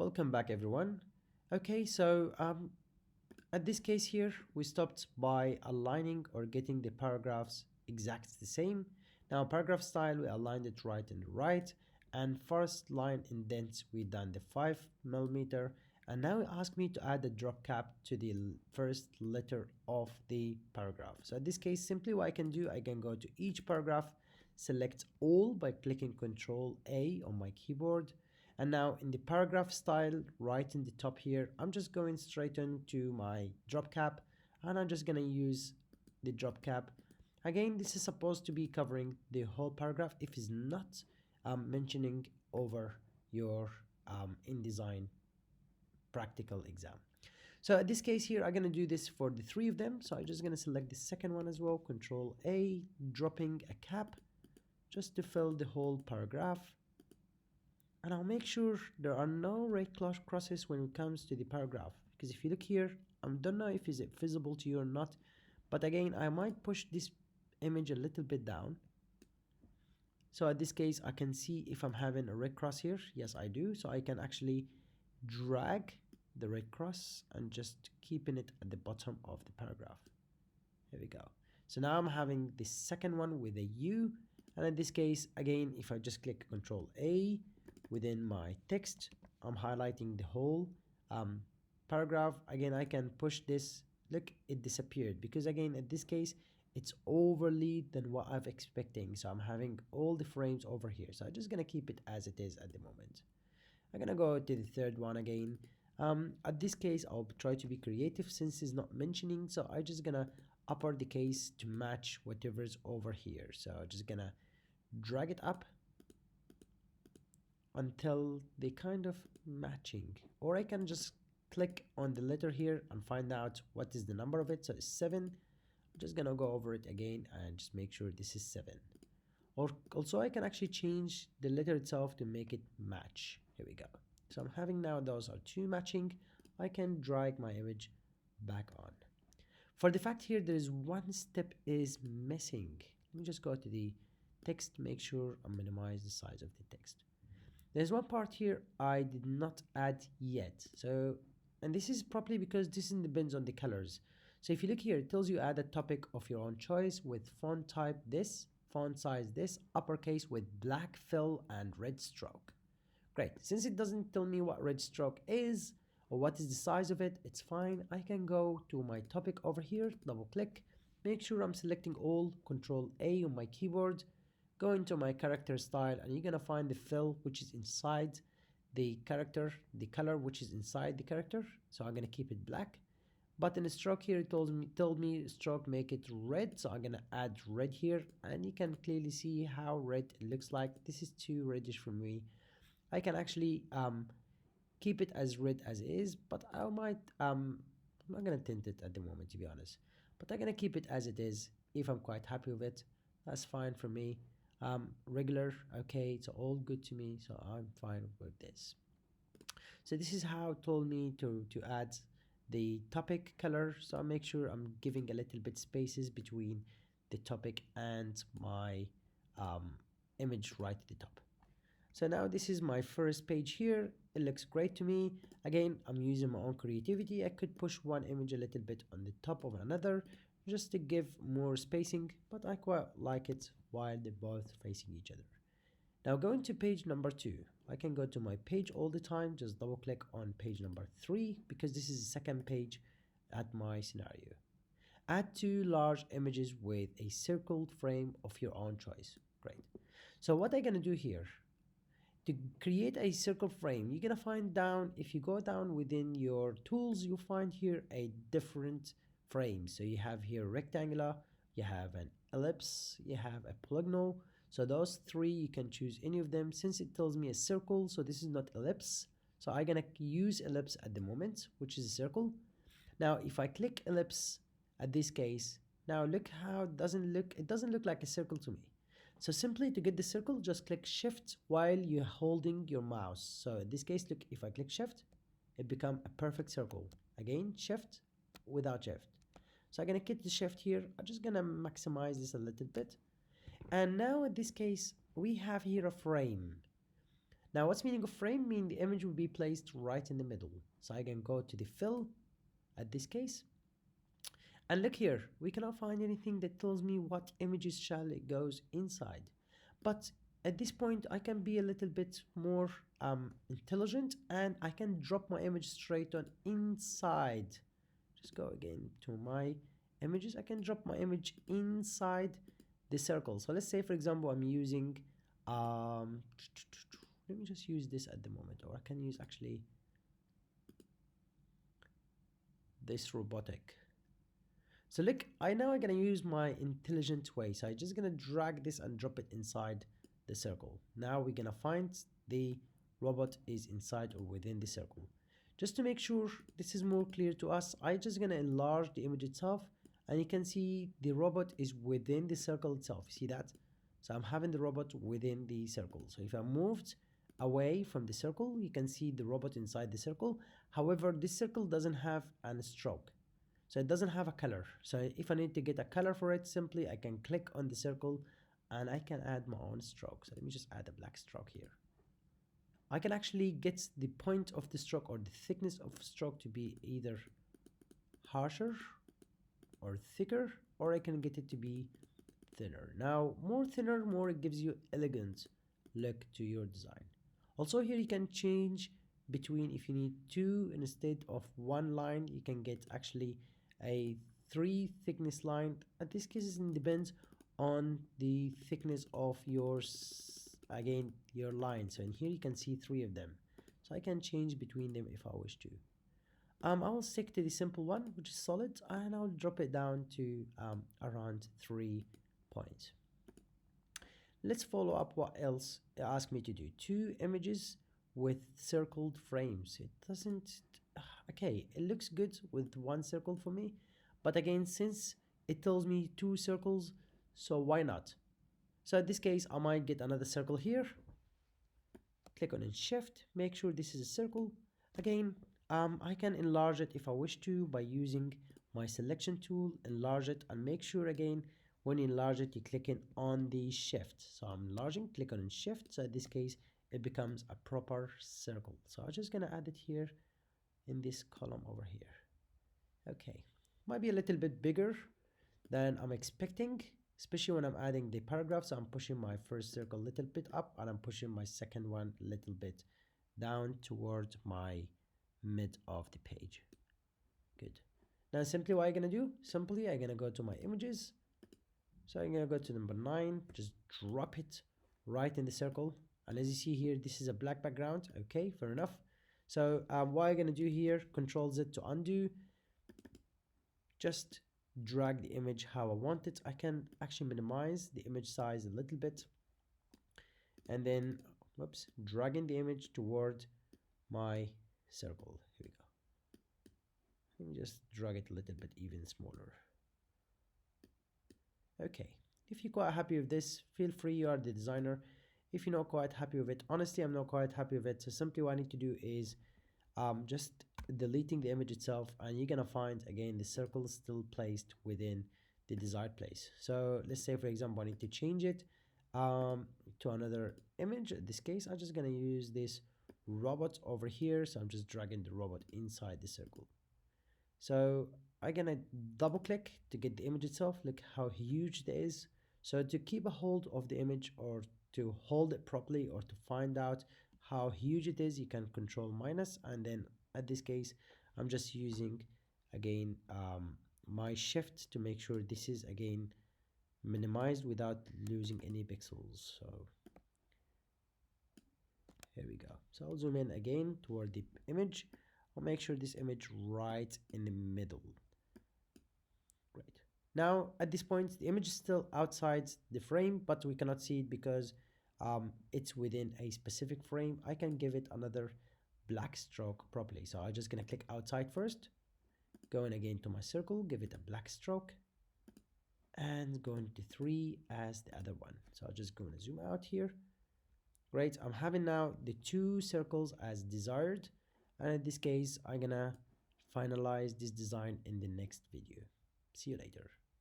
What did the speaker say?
Welcome back, everyone. Okay, so at this case here, we stopped by aligning or getting the paragraphs exact the same. Now, paragraph style, we aligned it right and right, and first line indents, we done the 5 millimeter, and now it asked me to add a drop cap to the first letter of the paragraph. So in this case, simply what I can do, I can go to each paragraph, select all by clicking Control A on my keyboard, and now in the paragraph style, right in the top here, I'm just going straight into my drop cap and I'm just gonna use the drop cap. Again, this is supposed to be covering the whole paragraph if it's not mentioning over your InDesign practical exam. So in this case here, I'm gonna do this for the three of them. So I'm just gonna select the second one as well, Control A, dropping a cap just to fill the whole paragraph, and I'll make sure there are no red crosses when it comes to the paragraph, because if you look here, I don't know if it's visible to you or not, but again I might push this image a little bit down, so in this case I can see if I'm having a red cross here. Yes, I do. So I can actually drag the red cross and just keeping it at the bottom of the paragraph. Here we go. So now I'm having the second one with a U, and in this case again, if I just click Control A within my text, I'm highlighting the whole paragraph. Again, I can push this. Look, it disappeared because again, in this case, it's overly than what I'm expecting. So I'm having all the frames over here. So I'm just gonna keep it as it is at the moment. I'm gonna go to the third one again. At this case, I'll try to be creative since it's not mentioning. So I'm just gonna upper the case to match whatever's over here. So I'm just gonna drag it up until they kind of matching, or I can just click on the letter here and find out what is the number of it. So it's 7. I'm just gonna go over it again and just make sure this is 7. Or also I can actually change the letter itself to make it match. Here we go. So I'm having now those are 2 matching. I can drag my image back on. For the fact here there is one step is missing. Let me just go to the text, make sure I minimize the size of the text. There's one part here I did not add yet. So, and this is probably because this depends on the colors. So if you look here, it tells you add a topic of your own choice with font type this, font size this, uppercase with black fill and red stroke. Great. Since it doesn't tell me what red stroke is or what is the size of it, it's fine. I can go to my topic over here, double click, make sure I'm selecting all, Control A on my keyboard, go into my character style, and you're gonna find the fill which is inside the character, the color which is inside the character. So I'm gonna keep it black. But in the stroke here, it told me stroke make it red. So I'm gonna add red here, and you can clearly see how red it looks like. This is too reddish for me. I can actually keep it as red as it is, but I might I'm not gonna tint it at the moment, to be honest. But I'm gonna keep it as it is. If I'm quite happy with it, that's fine for me. Regular, okay, it's all good to me, so I'm fine with this. So this is how it told me to add the topic color. So I make sure I'm giving a little bit spaces between the topic and my image right at the top. So now this is my first page here. It looks great to me. Again, I'm using my own creativity. I could push one image a little bit on the top of another just to give more spacing, but I quite like it while they're both facing each other. Now going to page number 2, I can go to my page all the time, just double click on page number 3 because this is the second page at my scenario. Add 2 large images with a circled frame of your own choice. Great. So what I'm gonna do here, to create a circle frame, you're gonna find down, if you go down within your tools, you'll find here a different frame. So you have here rectangular, you have an ellipse, you have a polygonal. So those 3, you can choose any of them. Since it tells me a circle, so this is not ellipse, so I'm gonna use ellipse at the moment, which is a circle. Now if I click ellipse at this case, now look how it doesn't look like a circle to me. So simply to get the circle, just click shift while you're holding your mouse. So in this case, look, if I click shift, it becomes a perfect circle. Again, shift without shift. So I'm gonna get the shift here. I'm just gonna maximize this a little bit. And now in this case, we have here a frame. Now, what's meaning of frame? Mean the image will be placed right in the middle. So I can go to the fill at this case. And look here, we cannot find anything that tells me what images shall it goes inside. But at this point, I can be a little bit more intelligent, and I can drop my image straight on inside. Just go again to my images. I can drop my image inside the circle. So let's say, for example, I'm using, let me just use this at the moment, or I can use actually this robotic. So look, I'm gonna use my intelligent way. So I'm just gonna drag this and drop it inside the circle. Now we're gonna find the robot is inside or within the circle. Just to make sure this is more clear to us, I'm just gonna enlarge the image itself, and you can see the robot is within the circle itself. See that? So I'm having the robot within the circle. So if I moved away from the circle, you can see the robot inside the circle. However, this circle doesn't have a stroke. So it doesn't have a color. So if I need to get a color for it, simply I can click on the circle and I can add my own stroke. So let me just add a black stroke here. I can actually get the point of the stroke or the thickness of stroke to be either harsher or thicker, or I can get it to be thinner. Now, more thinner, more it gives you elegant look to your design. Also here you can change between, if you need two instead of one line, you can get actually a 3 thickness line. At this case, it depends on the thickness of again your line. So in here you can see 3 of them. So I can change between them if I wish to. I will stick to the simple one, which is solid, and I'll drop it down to around 3 points. Let's follow up what else it asked me to do. 2 images with circled frames. It doesn't, okay, it looks good with 1 circle for me, but again, since it tells me 2 circles, so why not? So in this case, I might get another circle here. Click on shift, make sure this is a circle. Again, I can enlarge it if I wish to by using my selection tool, enlarge it, and make sure again, when you enlarge it, you're clicking on the shift. So I'm enlarging, click on shift. So in this case, it becomes a proper circle. So I'm just gonna add it here in this column over here. Okay, might be a little bit bigger than I'm expecting, especially when I'm adding the paragraph. So I'm pushing my first circle a little bit up, and I'm pushing my second one a little bit down toward my mid of the page. Good. Now simply what I'm gonna do, simply I'm gonna go to my images. So I'm gonna go to number 9, just drop it right in the circle. And as you see here, this is a black background. Okay, fair enough. So what I'm gonna do here, Control Z to undo. Just drag the image how I want it. I can actually minimize the image size a little bit, and then whoops, dragging the image toward my circle. Here we go. Let me just drag it a little bit even smaller. Okay, if you're quite happy with this, feel free, you are the designer. If you're not quite happy with it, honestly, I'm not quite happy with it. So simply what I need to do is just deleting the image itself, and you're gonna find again the circle still placed within the desired place. So let's say, for example, I need to change it to another image. In this case, I'm just gonna use this robot over here. So I'm just dragging the robot inside the circle. So I'm gonna double click to get the image itself. Look how huge it is. So to keep a hold of the image, or to hold it properly, or to find out how huge it is, you can control minus, and then at this case I'm just using again my shift to make sure this is again minimized without losing any pixels. So here we go. So I'll zoom in again toward the image. I'll make sure this image right in the middle. Great. Now at this point the image is still outside the frame, but we cannot see it because it's within a specific frame. I can give it another black stroke properly. So I'm just gonna click outside first, going again to my circle, give it a black stroke, and going to 3 as the other one. So I'm just going to zoom out here. Great, I'm having now the 2 circles as desired, and in this case I'm gonna finalize this design in the next video. See you later.